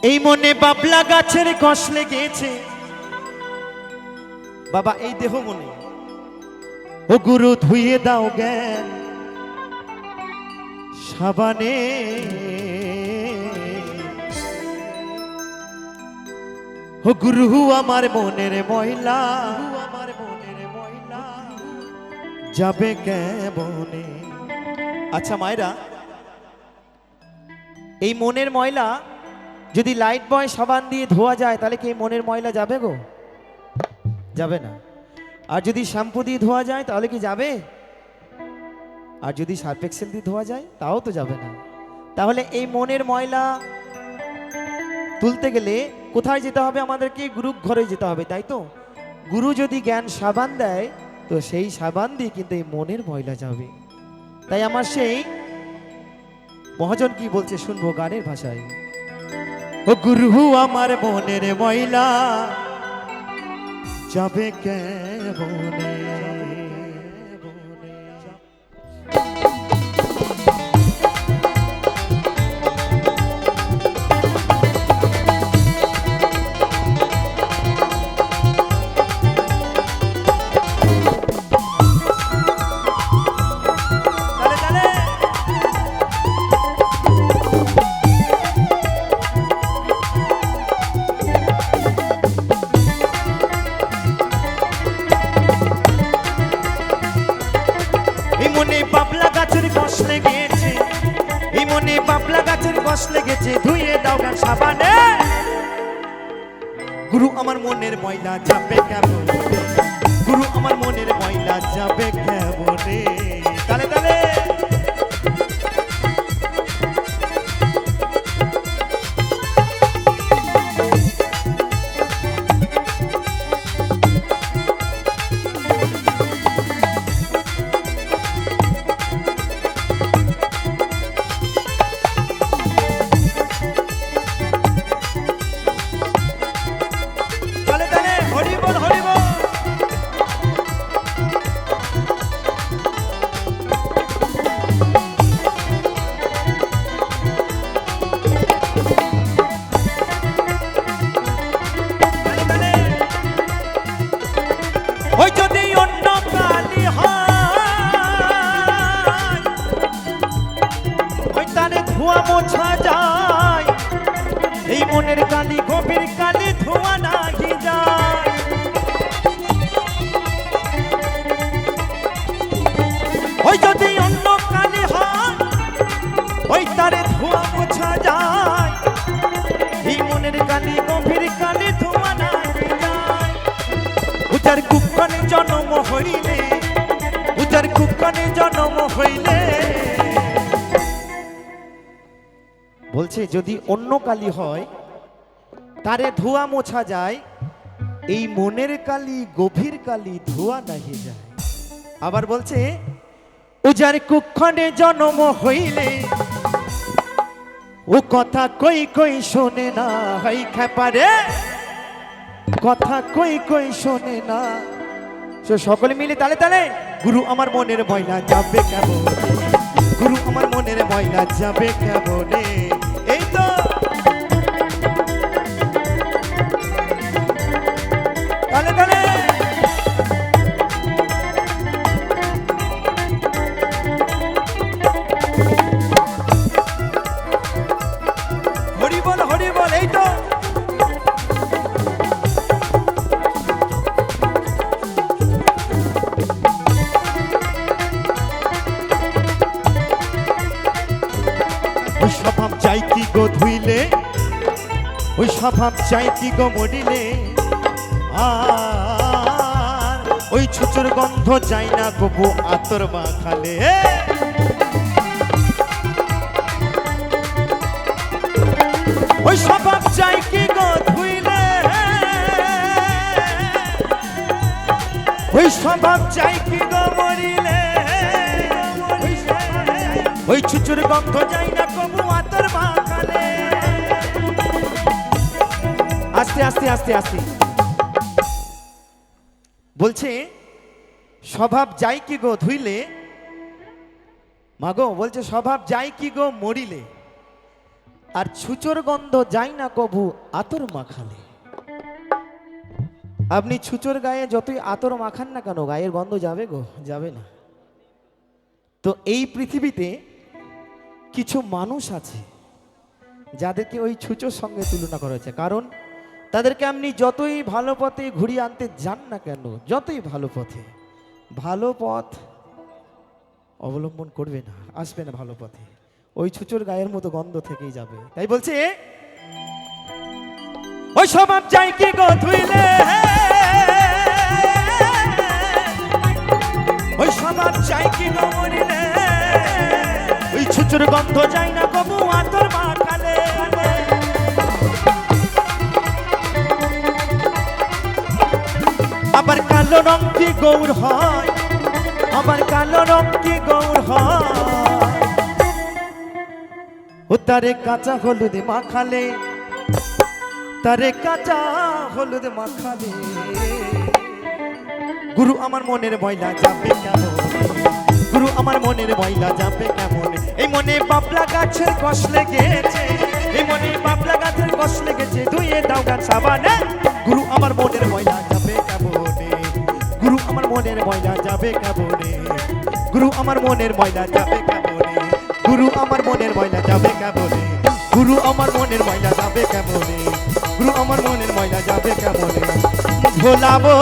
এই মনে বাবলা গাছের কষ লেগেছে বাবা, এই দেহ মনে ও গুরু ধুইয়ে দাও জ্ঞান সাবানে। ও গুরু আমার মনের ময়লা, আমার মনের ময়লা যাবে কেমনে। আচ্ছা মায়েরা, এই মনের ময়লা যদি লাইট বয় সাবান দিয়ে ধোয়া যায় তাহলে কি মনের ময়লা যাবে গো? যাবে না। আর যদি শ্যাম্পু দিয়ে ধোয়া যায় তাহলে কি যাবে? আর যদি সার্ফ এক্সেল দিয়ে ধোয়া যায় তাও তো যাবে না। তাহলে এই মনের ময়লা তুলতে গেলে কোথায় যেতে হবে? আমাদেরকে গুরু ঘরে যেতে হবে, তাই তো? গুরু যদি জ্ঞান সাবান দেয় তো সেই সাবান দিয়ে কিন্তু এই মনের ময়লা যাবে। তাই আমার সেই মহাজন কি বলছে শুনবো গানের ভাষায়। ও গুরু আমার মনের ময়লা যাবে কেমনে। লেগেছে ধুইয়ে দাও গান সাবানে। গুরু আমার মনের ময়লা যাবে কেমনে, গুরু আমার মনের ময়লা যাবে কেমনে। তালে তালে মোছা যায়, এই মনের কালি গভীর কালি ধোয়া নাহি যায়। ওই যদি অন্য কালি হয় ওই তারে ধোয়া মোছা যায়, এই মনের কালি গভীর কালি ধোয়া নাহি যায়। উজার কুক্ষণে জন্ম হইলে, উজার কুক্ষণে জন্ম হইলে বলছে যদি অন্য কালি হয় তারে ধোয়া মোছা যায়, এই মনের কালি গভীর কালি ধোয়া নাহি যায়। আবার বলছে উজার কুক্ষণে জন্ম হইলে ও কথা কই কই শোনে না, হাই খেপারে কথা কই কই শোনে না। সকলে মিলে তালে তালে গুরু আমার মনের ময়লা যাবে কেমনে, গুরু আমার মনের ময়লা যাবে কেমনে। এই তো তালে তালে হরি বল হরি বল। এই তো স্বভাব চাই কি গো ধুইলে, ওই স্বভাব চাই কি গো মরিলে, আর ওই ছুচুর গন্ধ যাই না কবু আতর মাখালে। ওই স্বভাব চাই কি গো ধুইলে, ওই স্বভাব চাই কি গো মরিলে, ওই ছুচুর গন্ধ যাই না কবু আতর মাখালে। আস্তে আস্তে আস্তে আস্তে বলছে স্বভাব যাই কি গো ধুইলে, মাগো বলছে স্বভাব যাই কি গো মরিলে, আর ছুচোর গন্ধ যায় না কবু আতর মাখালে। আপনি ছুচোর গায়ে যতই আতর মাখান না কেন গায়ের গন্ধ যাবে গো? যাবে না। তো এই পৃথিবীতে কিছু মানুষ আছে যাদেরকে ওই ছুচোর সঙ্গে তুলনা করা হয়েছে, কারণ তাদেরকে আপনি যতই ভালো পথে ঘুরিয়ে আনতে যান না কেন, যতই ভালো পথে, ভালো পথ অবলম্বন করবে না, আসবে না ভালো পথে, ওই ছুচোর গায়ের মতো গন্ধ থেকেই যাবে। তাই বলছে ওই স্বভাব চাই কি গো ধুইলে, ওই স্বভাব চাই কি গো মরিলে, ওই ছুচোর গন্ধ যায় না কবু আতর মাখালে। আবার কালো রং কি গৌর হয়, আবার কালো রং কি গৌর হয়, ও তারে কাঁচা হলুদ মাখালে, তারে কাঁচা হলুদ মাখালে। গুরু আমার মনের ময়লা যাবে কেমন, গুরু আমার মনের ময়লা যাবে কেমন, এই মনে বাবলা গাছের কষ লেগেছে, এই মনে বাবলা গাছের কষ লেগেছে, ধুয়ে দাও গাছ সাবানে। গুরু আমার মনের ময়লা যাবে কেমনে, গুরু আমার মনের ময়লা যাবে কেমনে, গুরু আমার মনের ময়লা যাবে কেমনে, গুরু আমার মনের ময়লা যাবে কেমনে, গুরু আমার মনের ময়লা যাবে কেমনে, গুরু আমার মনের ময়লা যাবে কেমনে। ভোলাবো